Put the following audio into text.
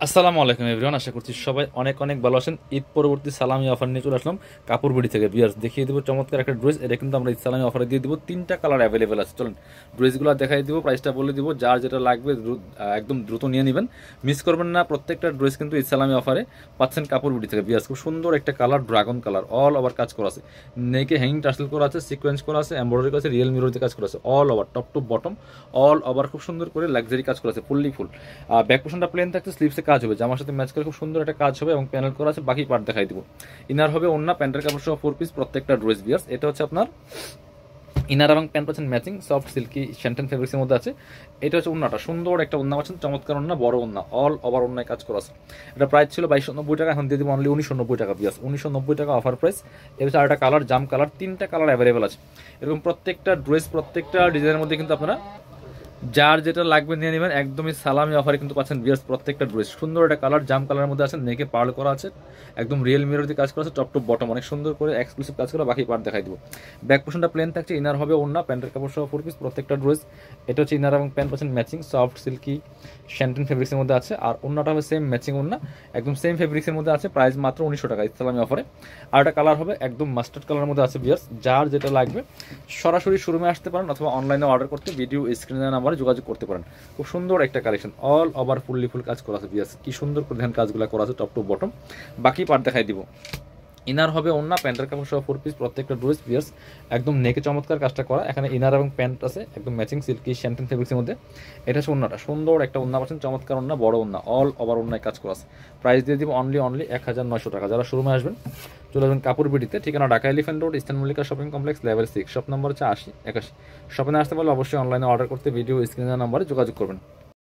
আসসালামু আলাইকুম এভরিওয়ান, আশা করছি সবাই অনেক অনেক ভালো আছেন। ঈদ পরবর্তী সালামি অফার নিয়ে চলে আসলাম কাপড় বিড়ি থেকে। বিয়ার্স দেখিয়ে দেবো চমৎকার একটা ড্রেস। এটা কিন্তু আমরা ঈদ সালামি অফারে দিয়ে দিব, তিনটা কালার অ্যাভেলেবেল আছে। চলুন ড্রেসগুলো দেখাই দিব, প্রাইসটা বলে দিব, যার যেটা লাগবে একদম দ্রুত নিয়ে নেবেন, মিস করবেন না। প্রত্যেকটা ড্রেস কিন্তু ঈদ সালামি অফারে পাচ্ছেন কাপড় বিড়ি থেকে। বিয়ার্স খুব সুন্দর একটা colour, dragon colour, all over কাজ করা আছে, নেকে হ্যাঙ্গিং টার্সেল করা আছে, সিকোয়েন্স করা আছে, এমব্রয়ডারি করা আছে, রিয়েল মিরর দিয়ে কাজ করা আছে, all over top to bottom all over খুব সুন্দর করে লাক্সারি কাজ করা আছে, ফুললি ফুল। ব্যাক পোর্শনটা প্লেন থাকছে, স্লিভসে কাজ হবে, জামার সাথে ম্যাচ করে খুব সুন্দর একটা কাজ হবে এবং প্যানেল করা আছে। বাকি পার্ট দেখাই দিব। ইনার হবে ওন্না, প্যান্টের কাপড় সহ 4 পিস প্রত্যেকটা ড্রেস। বিয়ার্স এটা হচ্ছে আপনার ইনার এবং প্যান্ট পাচ্ছেন ম্যাচিং, সফট সিল্কি শ্যান্টেন ফেব্রিক্সের মধ্যে আছে। এটা হচ্ছে ওন্নাটা, সুন্দর একটা ওন্না পাচ্ছেন, চমৎকার ওন্না, বড় ওন্না, অল ওভার ওন্নায় কাজ করা আছে। এটা প্রাইস ছিল 2290 টাকা, এখন দিয়ে দিব অনলি 1990 টাকা। বিয়াস 1990 টাকা অফার প্রাইস। এর হচ্ছে আরেকটা কালার, জাম কালার, তিনটা কালার অ্যাভেলেবেল আছে। এরকম প্রত্যেকটা ড্রেস, প্রত্যেকটা ডিজাইনের মধ্যে কিন্তু আপনারা যার যেটা লাগবে নিয়ে নেবেন। একদমই সালামি অফারে কিন্তু পাচ্ছেন বিয়ার্স প্রত্যেকটা ড্রেস। সুন্দর একটা কালার, জাম কালারের মধ্যে আছে, নেকে পার্ল করা আছে, একদম রিয়েল মিরর দিয়ে কাজ করা আছে, টপ টু বটম অনেক সুন্দর করে এক্সক্লুসিভ কাজ করা। বাকি পার্ট দেখাই দিব। ব্যাক পোর্শনটা প্লেন থাকছে, ইনার হবে ওন্না, প্যান্টের কাপড় সহ 4 পিস প্রত্যেকটা ড্রেস। এটা হচ্ছে ইনার এবং প্যান্ট পাচ্ছেন ম্যাচিং, সফট সিল্কি শ্যান্টেন ফেব্রিক্সের মধ্যে আছে। আর ওন্নাটা হবে সেম ম্যাচিং ওন্না, একদম সেম ফেব্রিক্সের মধ্যে আছে। প্রাইস মাত্র 1900 টাকা ইসলামী অফারে। আর একটা কালার হবে একদম মাস্টার্ড কালারের মধ্যে আছে। বিয়ার্স যার যেটা লাগবে সরাসরি শোরুমে আসতে পারেন অথবা অনলাইনে অর্ডার করতে ভিডিও স্ক্রিনের নাম্বারে যোগাযোগ করতে পারেন। খুব সুন্দর একটা collection, all over fully full কাজ করা আছে। বিয়াস কি সুন্দর করে ধ্যান কাজগুলো করা আছে, টপ টু বটম। বাকি পার্ট দেখাই দিব। ইনার হবে ওন্না, প্যান্টের কাপড় সহ 4 পিস প্রত্যেকটা ড্রেস। বিয়ার্স একদম নেকে চমৎকার কাজটা করা, এখানে ইনার এবং প্যান্ট আছে একদম ম্যাচিং সিল্কি শ্যান্টেন ফেব্রিক্সের মধ্যে। এটা হচ্ছে ওন্নাটা, সুন্দর একটা ওন্না পাচ্ছেন, চমৎকার ওন্না, বড় ওন্না, অল ওভার ওন্নায় কাজ করা আছে। প্রাইস দিয়ে দিব অনলি 1900 টাকা। যারা শোরুমে আসবেন চলে আসবেন কাপড় বিডিতে, ঠিকানা Dhaka elephant road, eastern Mallika shopping complex, level 6, shop number হচ্ছে 80 81। শপিংয়ে আসতে পারলে অবশ্যই অনলাইনে অর্ডার করতে ভিডিও স্ক্রিনের নাম্বারে যোগাযোগ করবেন।